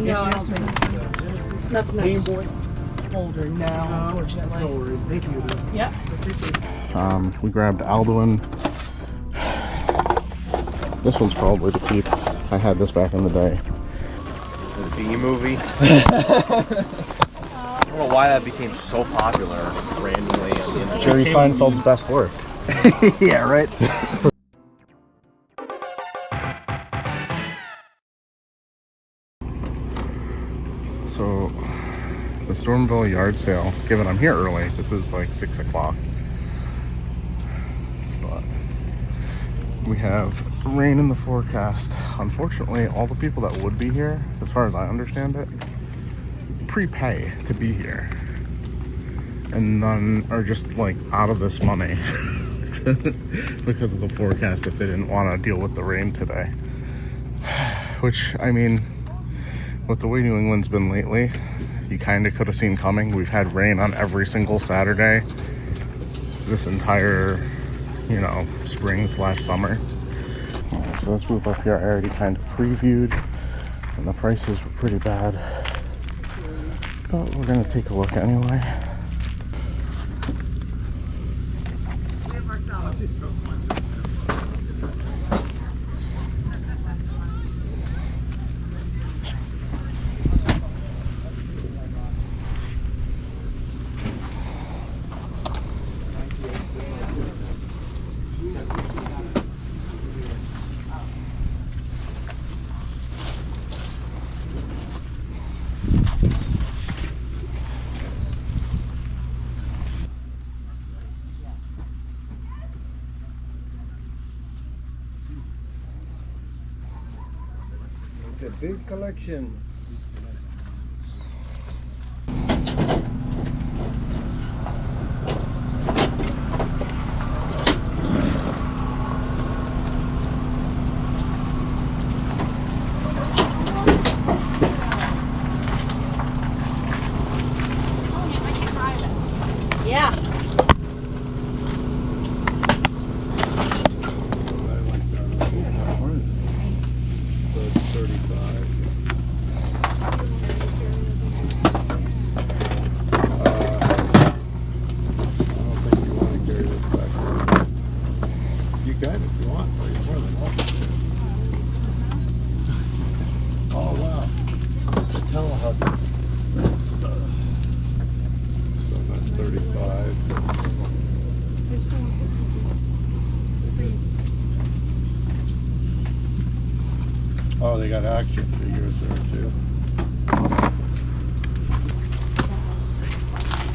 No, I don't think. Nothing that's Game Boy. older now, unfortunately. No worries. Thank you. Yeah. We grabbed Alduin. This one's probably to keep. I had this back in the day. The B movie. I don't know why that became so popular randomly on the internet. Jerry Seinfeld's best work. Yeah, right? So, the Stormville yard sale, given I'm here early, this is like 6 o'clock. But we have rain in the forecast. Unfortunately, all the people that would be here, as far as I understand it, prepay to be here. And none are just like out of this money because of the forecast if they didn't want to deal with the rain today. Which, I mean, with the way New England's been lately, you kind of could have seen coming. We've had rain on every single Saturday this entire, you know, spring/summer. So this booth up here I already kind of previewed, and the prices were pretty bad. But we're gonna take a look anyway. A big collection. Yeah. Oh, they got action figures there too.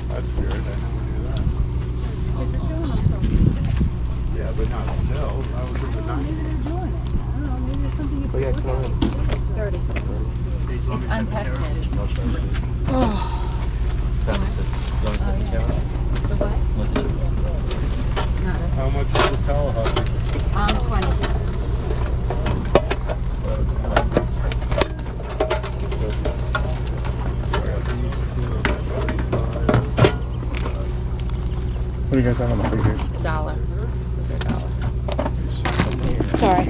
That's weird. I never knew that. Yeah, but not until I was in the 90s. Oh, yeah, it's not in. 30. It's untested. How much is the Tallahassee? 20. What do you guys have on the figures? $1. Those are $1. Sorry.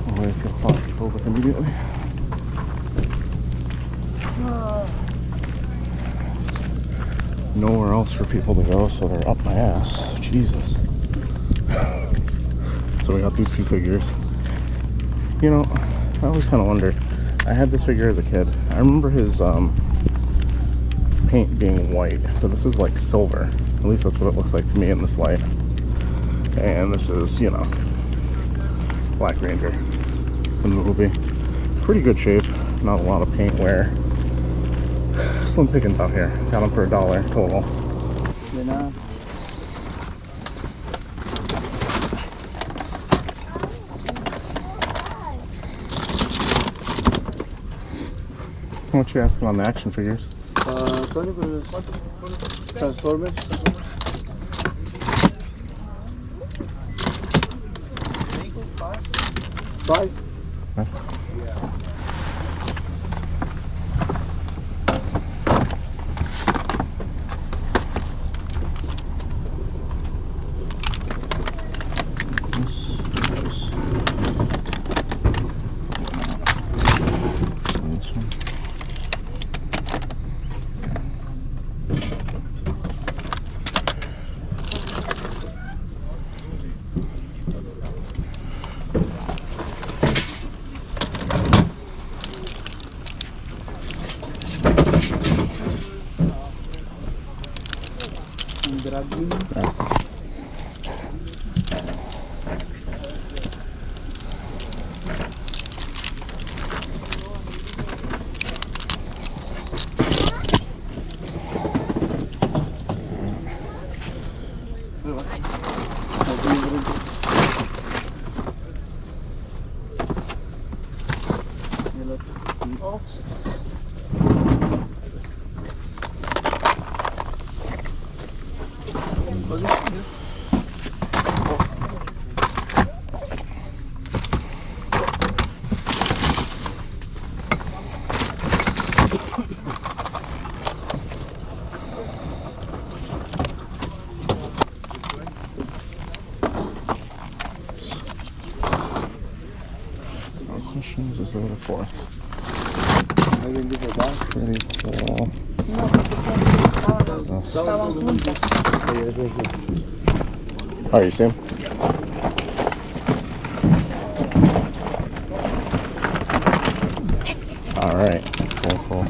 Oh, I feel claustrophobic immediately. Nowhere else for people to go, so they're up my ass. Jesus. So we got these two figures. You know, I always kind of wondered. I had this figure as a kid. I remember his paint being white, but this is like silver. At least that's what it looks like to me in this light. And this is, you know, Black Ranger from the movie. Pretty good shape. Not a lot of paint wear. Slim pickings out here. Got them for $1 total. How much you asking on the action figures? 20 Transformers. 5. Questions? Is there a fourth? Pretty cool. Oh, you see him? All right. Cool, cool.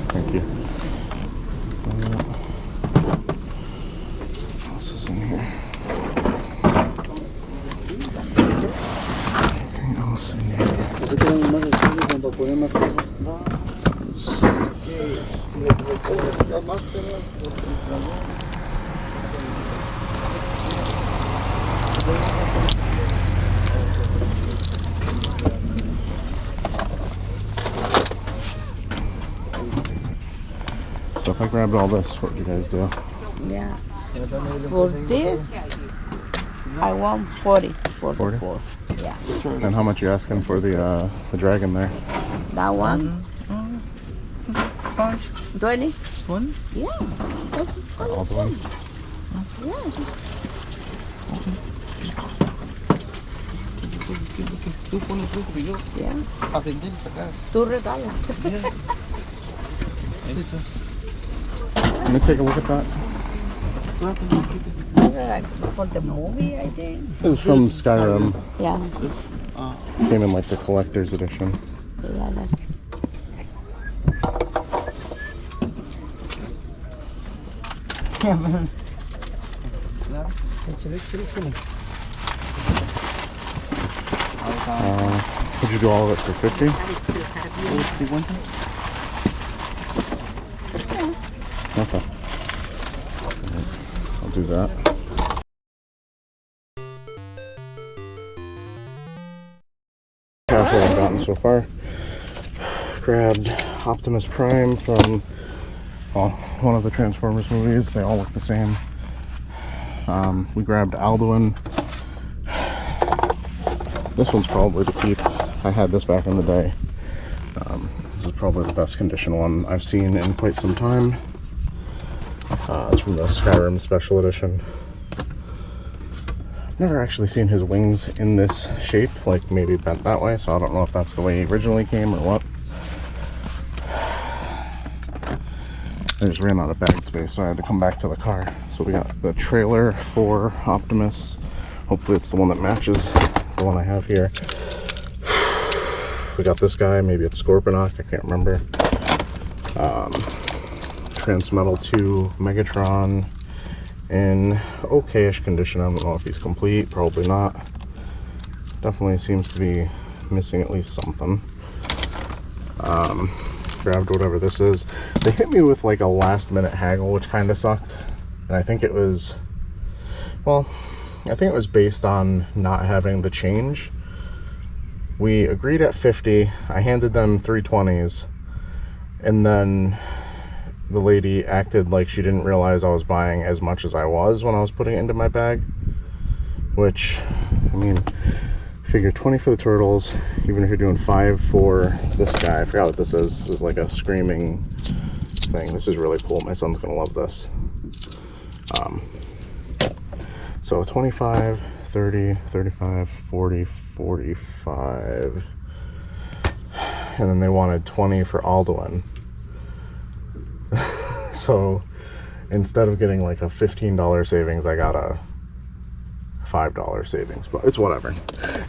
Thank you. What else is in here? Anything else in here? So if I grabbed all this, what would you guys do? Yeah. For this, I want 40 for 40? the 4. Yeah. And how much you asking for the dragon there? That one? 20? 20? Yeah. That's All the one? yeah. Tú pones truco y yo Yeah. a vender y sacar. Tú regalas. Let me take a look at that. Like for the movie, I think. This is from Skyrim. Yeah. Came in like the collector's edition. Yeah, that's Would you do all of it for 50? Okay. I'll do that. That's what I've gotten so far. Grabbed Optimus Prime from one of the Transformers movies. They all look the same. We grabbed Alduin. This one's probably to keep. I had this back in the day. This is probably the best condition one I've seen in quite some time. It's from the Skyrim Special Edition. I've never actually seen his wings in this shape, like maybe bent that way, so I don't know if that's the way he originally came or what. I just ran out of bag space, so I had to come back to the car. So we got the trailer for Optimus. Hopefully it's the one that matches the one I have here. We got this guy, maybe it's Scorponok, I can't remember. Transmetal 2 Megatron in okay-ish condition. I don't know if he's complete, probably not. Definitely seems to be missing at least something. Grabbed whatever this is. They hit me with like a last-minute haggle, which kind of sucked. And I think it was, well, I think it was based on not having the change. We agreed at 50. I handed them 320s, and then the lady acted like she didn't realize I was buying as much as I was when I was putting it into my bag, which, I mean, figure 20 for the turtles, even if you're doing 5 for this guy. I forgot what this is. This is like a screaming thing. This is really cool. My son's gonna love this. So 25, 30, 35, 40, 45, and then they wanted 20 for Alduin. So instead of getting like a $15 savings, I got a $5 savings, but it's whatever.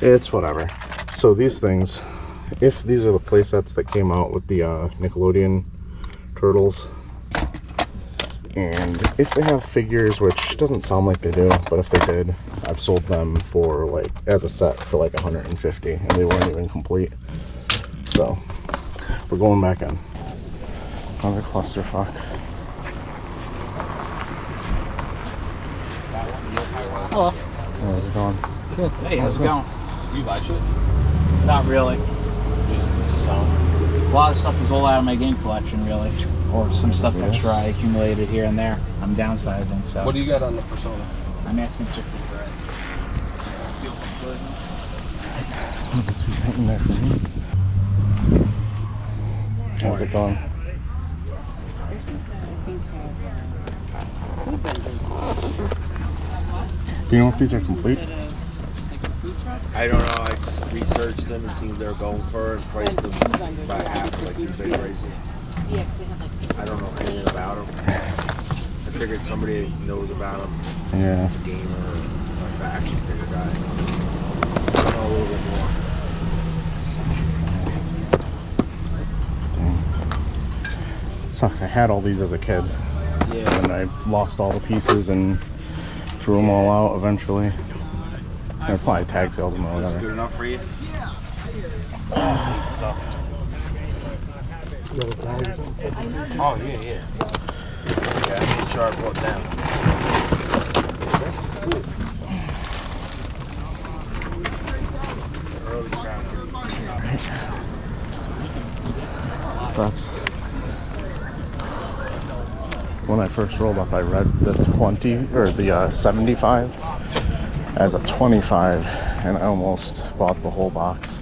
It's whatever. So these things, if these are the play sets that came out with the Nickelodeon turtles, and if they have figures, which doesn't sound like they do, but if they did, I've sold them for like as a set for like 150, and they weren't even complete. So we're going back in. Another clusterfuck. Hello. How's it going? Good. Hey, how's it going? You buy shit? Not really. Just some. A lot of stuff is all out of my game collection, really. Or some stuff extra I accumulated here and there. I'm downsizing, so. What do you got on the Persona? I'm asking strictly for it. This was hanging there for me. How's it going? Do you know if these are complete? I don't know. I just researched them and seen they're going for it and priced them by half, like you say, prices. I don't know anything about them. I figured somebody knows about them. Yeah. A gamer or like the action figure guy. I know a little bit more. Sucks. I had all these as a kid, Yeah. and I lost all the pieces and threw them all out eventually. I probably tag sales them or That's whatever. good enough for you? Oh, yeah, yeah. Yeah, I made sure I brought them. Early cracker. That's when I first rolled up. I read the 20 or the 75 as a 25, and I almost bought the whole box.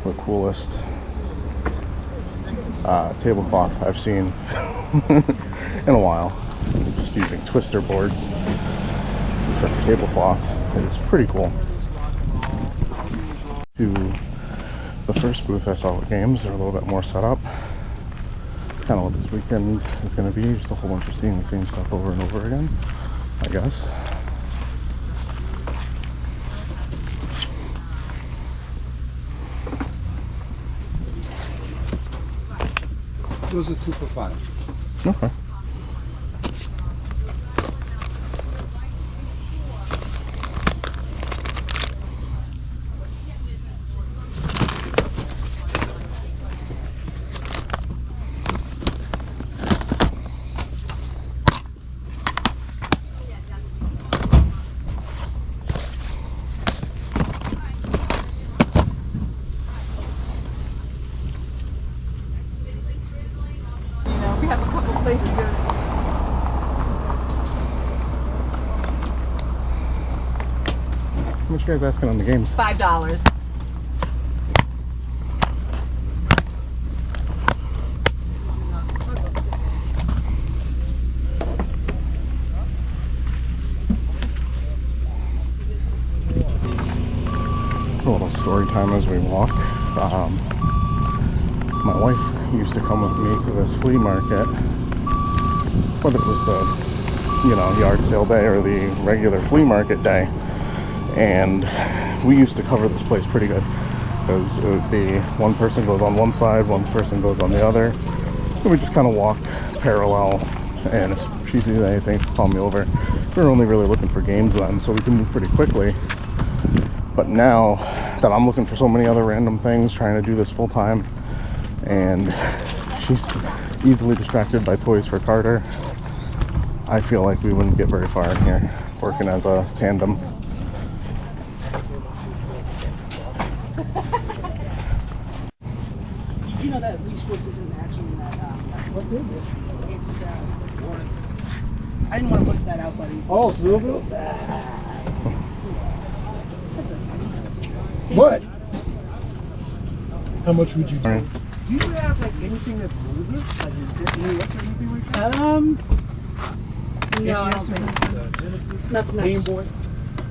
The coolest tablecloth I've seen in a while. Just using twister boards for tablecloth is pretty cool. To the first booth I saw with games, they're a little bit more set up. It's kind of what this weekend is going to be, just a whole bunch of seeing the same stuff over and over again, I guess. Those are 2 for $5. Okay. We have a couple places to go. How much you guys asking on the games? $5. It's a little story time as we walk. My wife used to come with me to this flea market, whether it was the, yard sale day or the regular flea market day, and we used to cover this place pretty good, because it would be one person goes on one side, one person goes on the other, and we just kind of walk parallel, and if she sees anything, she'll call me over. We were only really looking for games then, so we can move pretty quickly. But now that I'm looking for so many other random things, trying to do this full time, and she's easily distracted by toys for Carter, I feel like we wouldn't get very far in here working as a tandem. Did you know that Wii Sports isn't actually in that? What's in it? It's I didn't want to put that out, buddy. Oh, Stormville? What? How much would you do? Do you have like anything that's older? Like NES or anything like that? No, I don't think nothing that's Game Boy?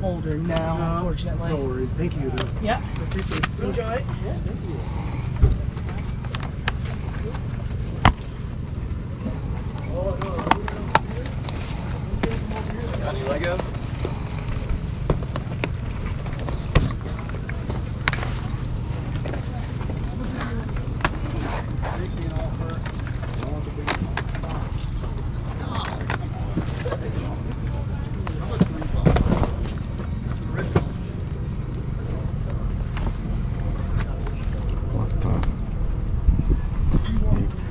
older. No, unfortunately. No worries. Thank you. Yep. I appreciate it. Enjoy it. Yeah, thank you. Oh, no. Lego?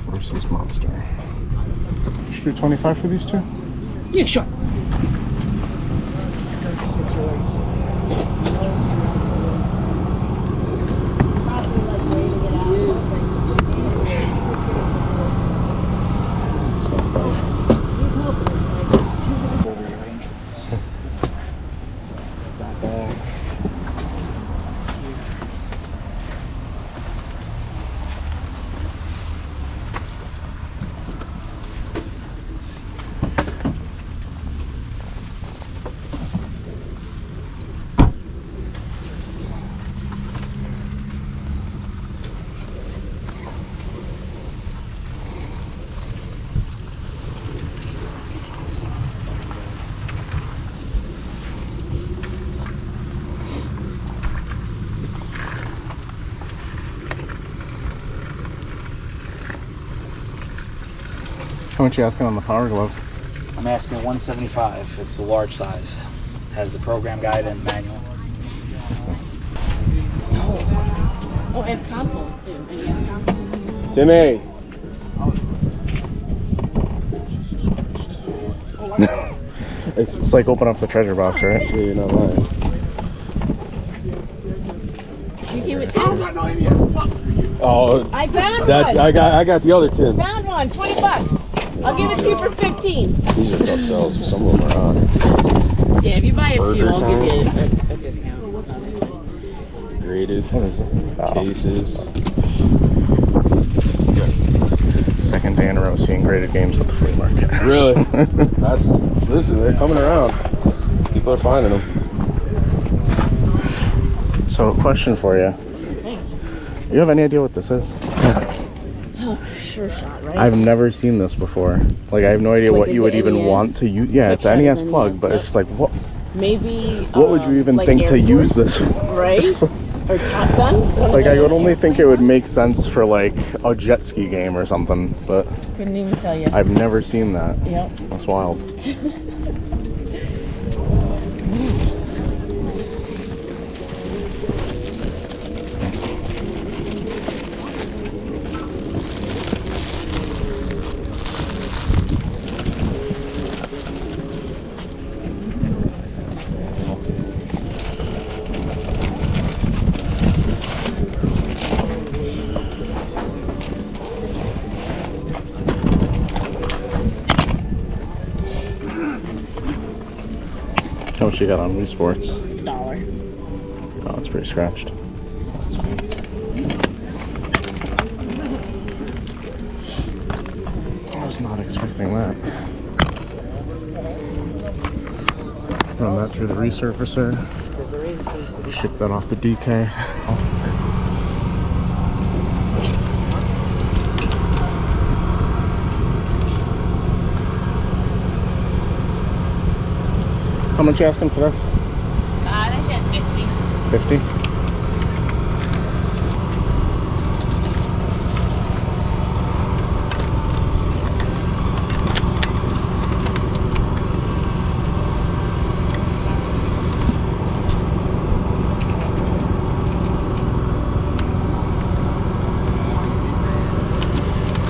Versus monster. Should we do 25 for these two? Yeah, sure. How much are you asking on the Power Glove? I'm asking 175. It's the large size. Has the program guide and manual. Oh, and consoles too. And you have consoles. Timmy! It's like open up the treasure box, right? Yeah, you're not lying. You give it 10. Oh, I found that one. I got the other 10. Found one. 20 bucks. I'll give it to you for 15. These are tough sells. Some of them are on. Yeah, if you buy a few, Burger I'll give you time. a discount. Graded What is it? Oh. cases. Second day in a row seeing graded games at the flea market. Really? Listen, they're coming around. People are finding them. So, a question for you. Hey. You have any idea what this is? Oh, sure shot, right? I've never seen this before. Like, I have no idea Like, what is you would it even NES? want to use. Yeah, it's Quick NES shot is plug, NES, but it's yeah. just like, what? Maybe. What would you even like think Air to use Force? this? Right? Or Top Gun? Like, I would only think it would make sense for like a jet ski game or something, but Couldn't even tell you. I've never seen that. Yep. That's wild. How much you got on Wii Sports? $1. Oh, it's pretty scratched. I was not expecting that. Run that through the resurfacer. Ship that off to DK. How much you asking for this? That's at 50. 50?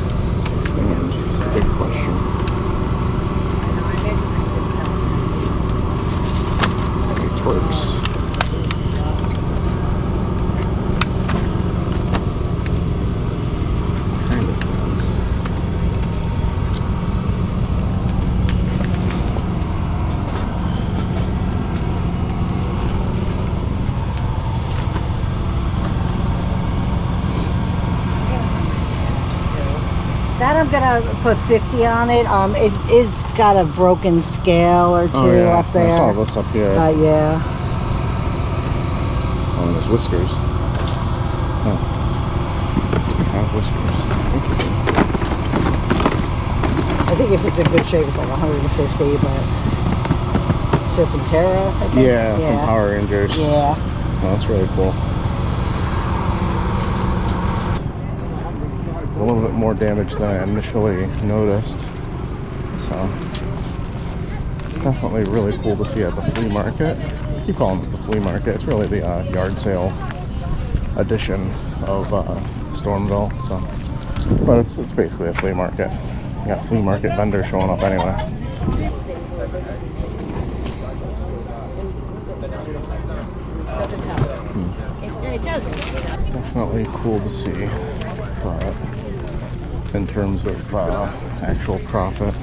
It's the big question. It works. Kind of sounds. That I'm gonna put 50 on it. It is got a broken scale or two Oh, yeah. up there. I saw this up here. Yeah. Oh, there's whiskers. Oh. Have whiskers. I think if it's in good shape, it's like 150, but Serpentera, I think. Yeah, from Power Rangers. Yeah. Oh, that's really cool. A little bit more damage than I initially noticed. So, definitely really cool to see at the flea market. I keep calling it the flea market. It's really the yard sale edition of Stormville. So, but it's basically a flea market. You got flea market vendors showing up anyway. It doesn't. Definitely cool to see, but in terms of actual profit,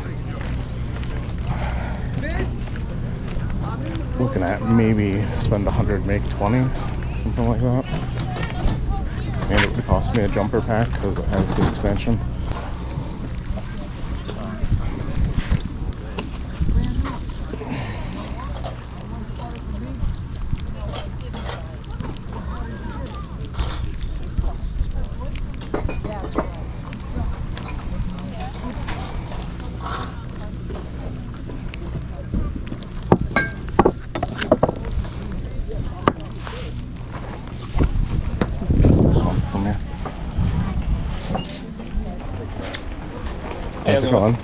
looking at maybe spend 100, make 20, something like that. And it would cost me a jumper pack because it has the expansion. How's it going?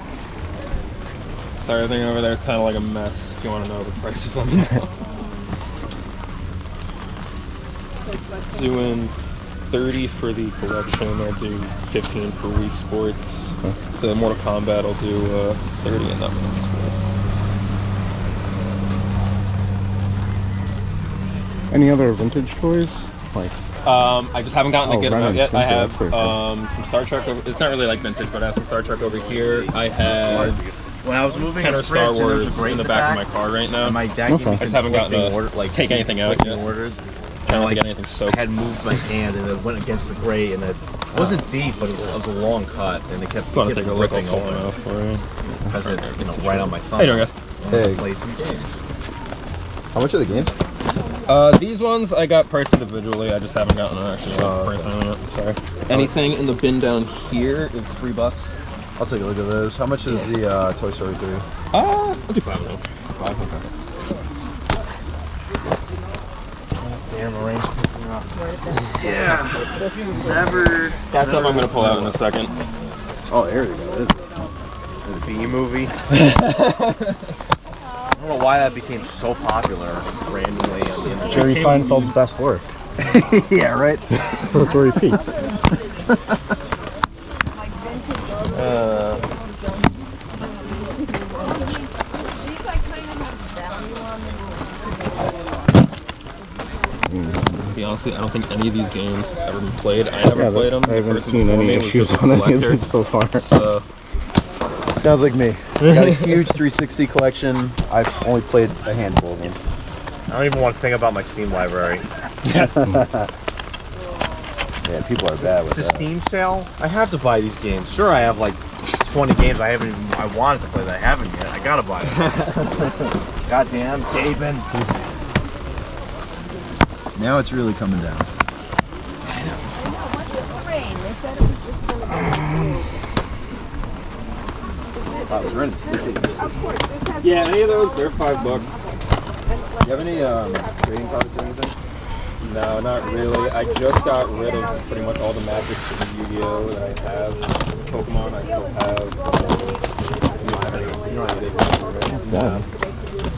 Sorry, everything over there is kind of like a mess. If you want to know the prices, let me know. Doing 30 for the collection. I'll do 15 for Wii Sports. Okay. The Mortal Kombat, I'll do 30 in that one as well. Any other vintage toys? Like, I just haven't gotten to get them out yet. I have cool. some Star Trek over, it's not really like vintage, but I have some Star Trek over here. I have When I was moving 10 a or Star fridge, and there was Wars a grate in the back of my car right now. and my dad gave me Okay. I just haven't gotten to take anything out conflicting yet. orders. Trying And to get anything I soaked. had moved my hand and it went against the grate, and it wasn't deep, but it was a long cut, and it kept, I want to take a look. I'll ripping pull open it off for you. because it's right on my thumb. How you doing, guys? I played some games. How much are the games? These ones I got priced individually. I just haven't gotten an actual price on it. Sorry. Anything in the bin down here is $3. I'll take a look at those. How much is the Toy Story 3? I'll do 5 of them. 5? Okay. Damn, the rain's picking up. Yeah. Never. That's something I'm going to pull out in a second. Oh, there you go. The B movie. I don't know why that became so popular randomly on the internet. Jerry Seinfeld's best work. Yeah, right? That's where he peaked. To be honest with you, I don't think any of these games have ever been played. I never played them. I haven't The person seen before any me was issues just a on any of collector. these so far. So, Sounds like me. Got a huge 360 collection. I've only played a handful of them. I don't even want to think about my Steam library. Yeah, people are bad with It's a that. Steam sale. I have to buy these games. Sure, I have like 20 games I wanted to play that I haven't yet. I gotta buy them. Goddamn, Gaben. Now it's really coming down. Wow, it's running sticky. yeah, any of those, they're $5. Do you have any trading cards or anything? No, not really. I just got rid of pretty much all the Magics and Yu-Gi-Oh that I have. Pokemon, I still have. Yeah.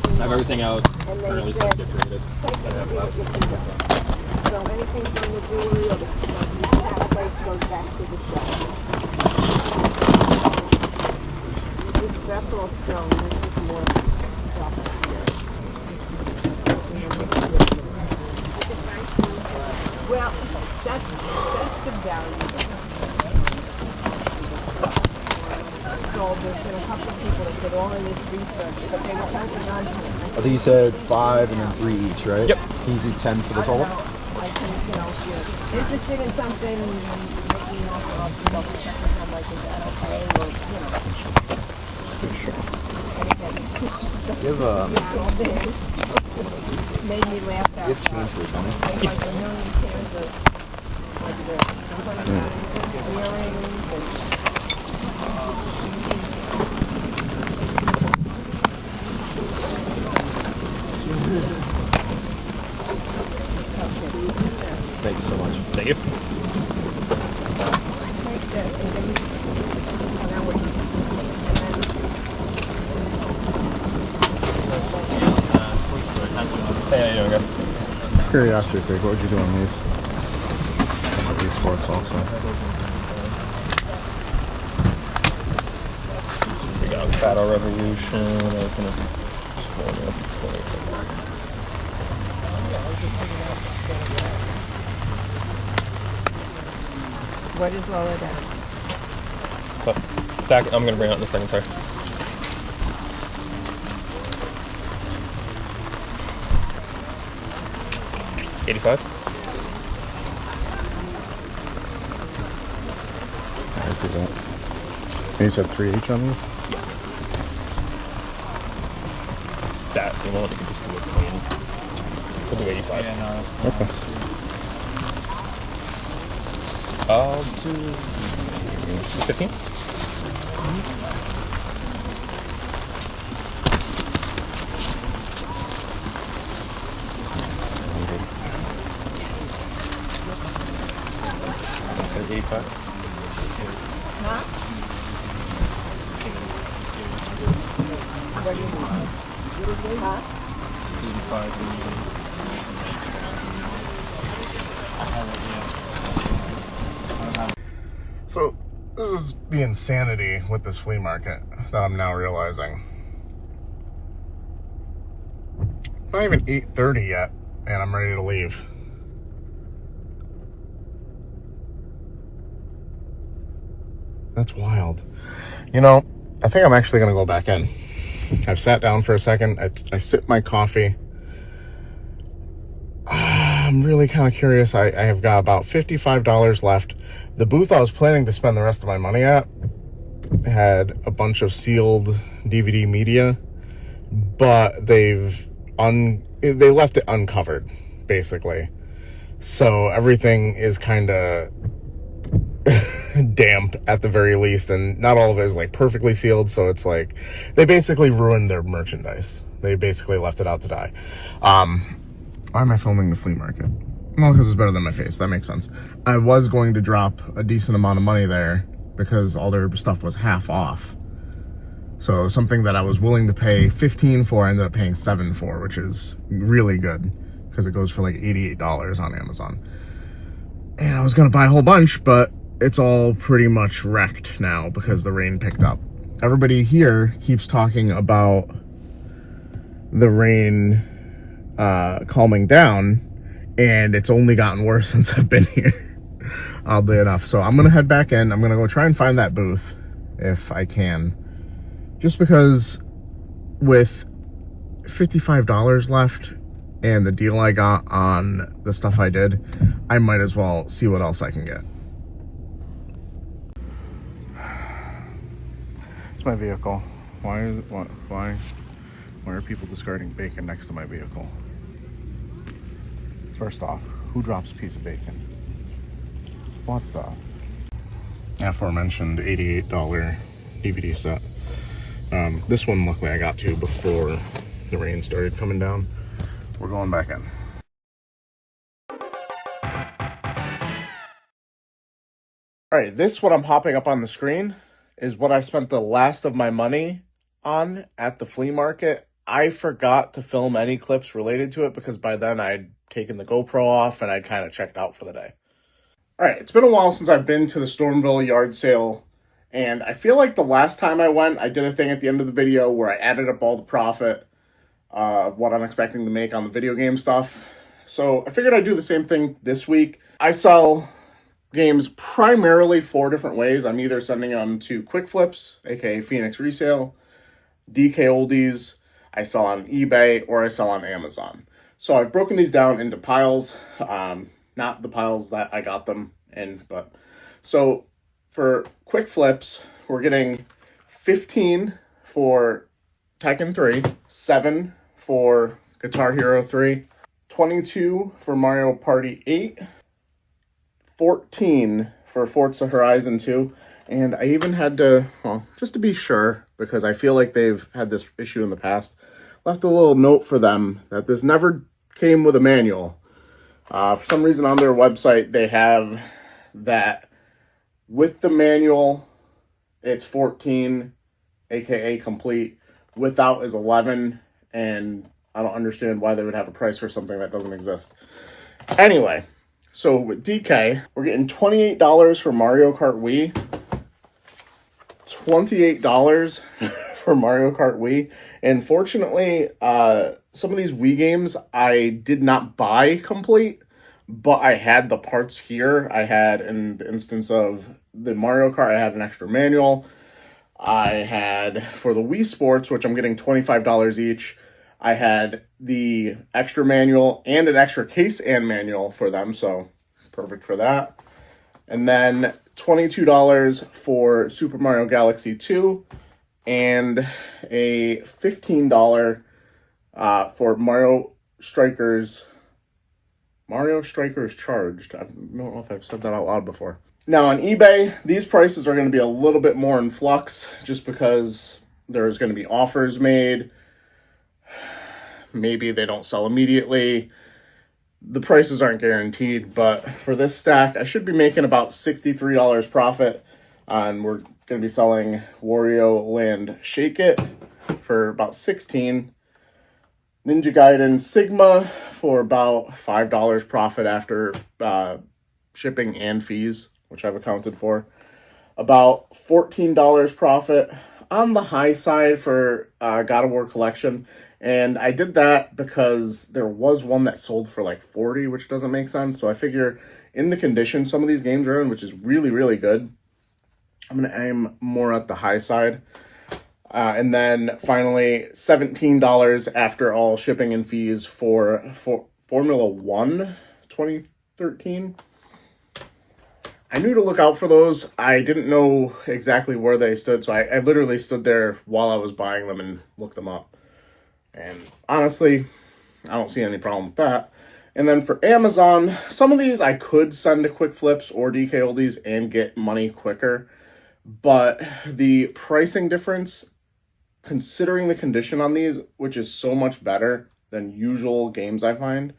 I have everything out currently set to get graded. that I have left. So anything from the jewelry or the place goes back to the shop. That's all stone. This is more stuff here. Well, that's the value. So there's been a couple of people that did all of this research, but they were holding on to it. I think you said 5 and then 3 each, right? Yep. Can you do 10 for the total? I can, if you're interested in something, maybe I'll double check with how much is that, okay? Or, You have made me laugh out you have change for this money. like a million pairs of like the earrings and Thank you so much. Thank you. Take this and give me. And then we. Hey, how you doing, guys? Curiosity's sake, what would you do on these? These sports also. We got Battle Revolution. I was gonna scroll up What is all of that? Back, I'm gonna bring it out in a second, sorry. $85. I do that. And you said 3 each on these? Yeah. That, if you want, you can just do it clean. We'll do 85. Yeah, no. Okay. I'll do 15. I said 85. Huh? What do you want? Huh? 85. So, this is the insanity with this flea market that I'm now realizing. It's not even 8:30 yet, and I'm ready to leave. That's wild. You know, I think I'm actually going to go back in. I've sat down for a second. I sip my coffee. I'm really kind of curious. I have got about $55 left. The booth I was planning to spend the rest of my money at had a bunch of sealed DVD media, but they left it uncovered, basically. So everything is kind of damp at the very least, and not all of it is like perfectly sealed, so it's like they basically ruined their merchandise. They basically left it out to die. Why am I filming the flea market? Well, because it's better than my face. That makes sense. I was going to drop a decent amount of money there because all their stuff was half off. So something that I was willing to pay $15 for, I ended up paying $7 for, which is really good because it goes for like $88 on Amazon. And I was going to buy a whole bunch, but it's all pretty much wrecked now because the rain picked up. Everybody here keeps talking about the rain calming down, and it's only gotten worse since I've been here, oddly enough. So I'm gonna head back in. I'm gonna go try and find that booth if I can, just because with $55 left and the deal I got on the stuff I did, I might as well see what else I can get. It's my vehicle. Why are people discarding bacon next to my vehicle? First off, who drops a piece of bacon? What the? Aforementioned $88 DVD set. This one, luckily, I got to before the rain started coming down. We're going back in. All right, this what I'm hopping up on the screen is what I spent the last of my money on at the flea market. I forgot to film any clips related to it because by then I'd taken the GoPro off and I'd kind of checked out for the day. All right, it's been a while since I've been to the Stormville yard sale, and I feel like the last time I went, I did a thing at the end of the video where I added up all the profit of what I'm expecting to make on the video game stuff. So I figured I'd do the same thing this week. I sell games primarily 4 different ways. I'm either sending them to Quick Flips, aka Phoenix Resale, DK Oldies, I sell on eBay, or I sell on Amazon. So I've broken these down into piles, not the piles that I got them in, but so for Quick Flips, we're getting 15 for Tekken 3, 7 for Guitar Hero 3, 22 for Mario Party 8, 14 for Forza Horizon 2, and I even had to, well, just to be sure, because I feel like they've had this issue in the past, left a little note for them that this never came with a manual. For some reason on their website, they have that with the manual, it's 14, aka complete. Without is 11, and I don't understand why they would have a price for something that doesn't exist. Anyway, so with DK, we're getting $28 for Mario Kart Wii. $28 for Mario Kart Wii. And fortunately, some of these Wii games I did not buy complete, but I had the parts here. I had, in the instance of the Mario Kart, I had an extra manual. I had, for the Wii Sports, which I'm getting $25 each, I had the extra manual and an extra case and manual for them, so perfect for that. And then $22 for Super Mario Galaxy 2 and a $15 for Mario Strikers Charged. I don't know if I've said that out loud before. Now on eBay, these prices are going to be a little bit more in flux just because there's going to be offers made. Maybe they don't sell immediately. The prices aren't guaranteed, but for this stack, I should be making about $63 profit. And we're going to be selling Wario Land Shake It for about $16. Ninja Gaiden Sigma for about $5 profit after shipping and fees, which I've accounted for. About $14 profit on the high side for God of War Collection. And I did that because there was one that sold for like $40, which doesn't make sense. So I figure in the condition some of these games are in, which is really, really good, I'm going to aim more at the high side. And then finally, $17 after all shipping and fees for Formula 1 2013. I knew to look out for those. I didn't know exactly where they stood, so I literally stood there while I was buying them and looked them up. And honestly, I don't see any problem with that. And then for Amazon, some of these I could send to Quick Flips or DK Oldies and get money quicker. But the pricing difference, considering the condition on these, which is so much better than usual games I find,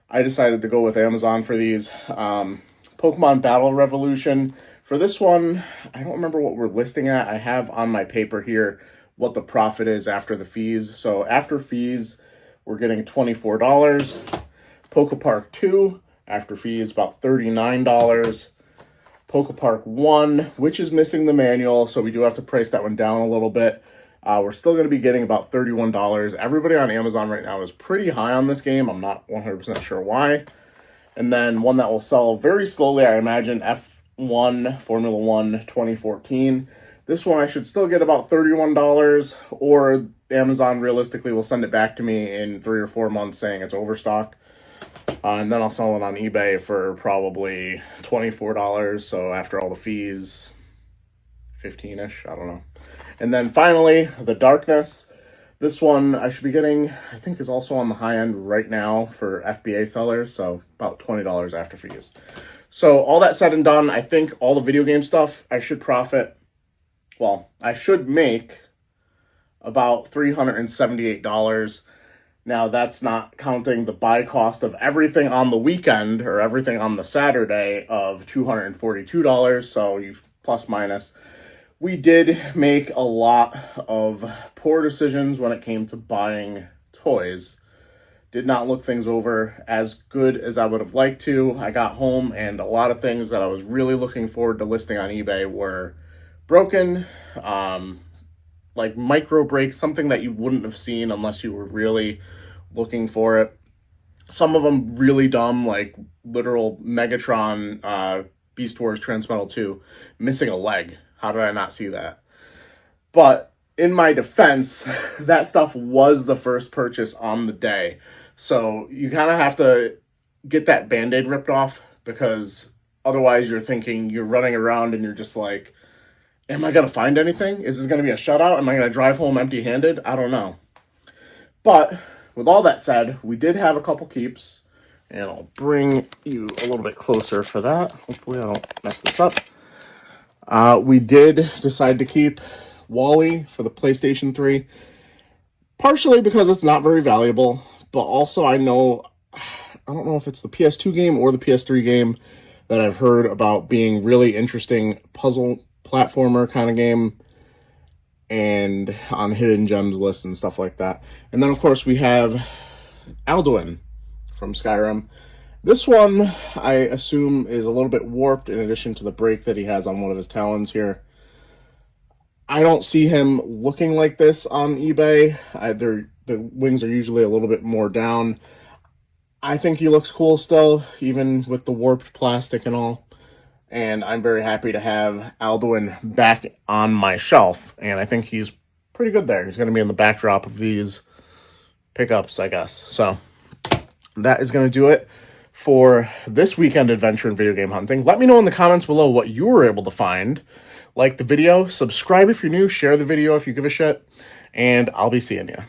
I decided to go with Amazon for these. Pokemon Battle Revolution. For this one, I don't remember what we're listing at. I have on my paper here what the profit is after the fees. So after fees, we're getting $24. Poke Park 2, after fees, about $39. Poke Park 1, which is missing the manual, so we do have to price that one down a little bit. We're still going to be getting about $31. Everybody on Amazon right now is pretty high on this game. I'm not 100% sure why. And then one that will sell very slowly, I imagine, F1 Formula 1 2014. This one I should still get about $31, or Amazon realistically will send it back to me in 3 or 4 months saying it's overstocked. And then I'll sell it on eBay for probably $24. So after all the fees, 15-ish, I don't know. And then finally, The Darkness. This one I should be getting, I think, is also on the high end right now for FBA sellers. So about $20 after fees. So all that said and done, I think all the video game stuff, I should profit. Well, I should make about $378. Now, that's not counting the buy cost of everything on the weekend or everything on the Saturday of $242. So you plus minus. We did make a lot of poor decisions when it came to buying toys. Did not look things over as good as I would have liked to. I got home and a lot of things that I was really looking forward to listing on eBay were broken, like micro breaks, something that you wouldn't have seen unless you were really looking for it. Some of them really dumb, like literal Megatron Beast Wars Transmetal 2 missing a leg. How did I not see that? But in my defense, that stuff was the first purchase on the day. So you kind of have to get that Band-Aid ripped off, because otherwise you're thinking, you're running around and you're just like, am I going to find anything? Is this going to be a shutout? Am I going to drive home empty-handed? I don't know. But with all that said, we did have a couple keeps, and I'll bring you a little bit closer for that. Hopefully I don't mess this up. We did decide to keep Wall-E for the PlayStation 3, partially because it's not very valuable, but also I know I don't know if it's the PS2 game or the PS3 game that I've heard about being really interesting puzzle platformer kind of game, and on hidden gems list and stuff like that. And then of course we have Alduin from Skyrim. This one I assume is a little bit warped in addition to the break that he has on one of his talons here. I don't see him looking like this on eBay. The wings are usually a little bit more down. I think he looks cool still, even with the warped plastic and all. And I'm very happy to have Alduin back on my shelf. And I think he's pretty good there. He's going to be in the backdrop of these pickups, I guess. So that is going to do it for this weekend adventure in video game hunting. Let me know in the comments below what you were able to find. Like the video, subscribe if you're new, share the video if you give a shit, and I'll be seeing you.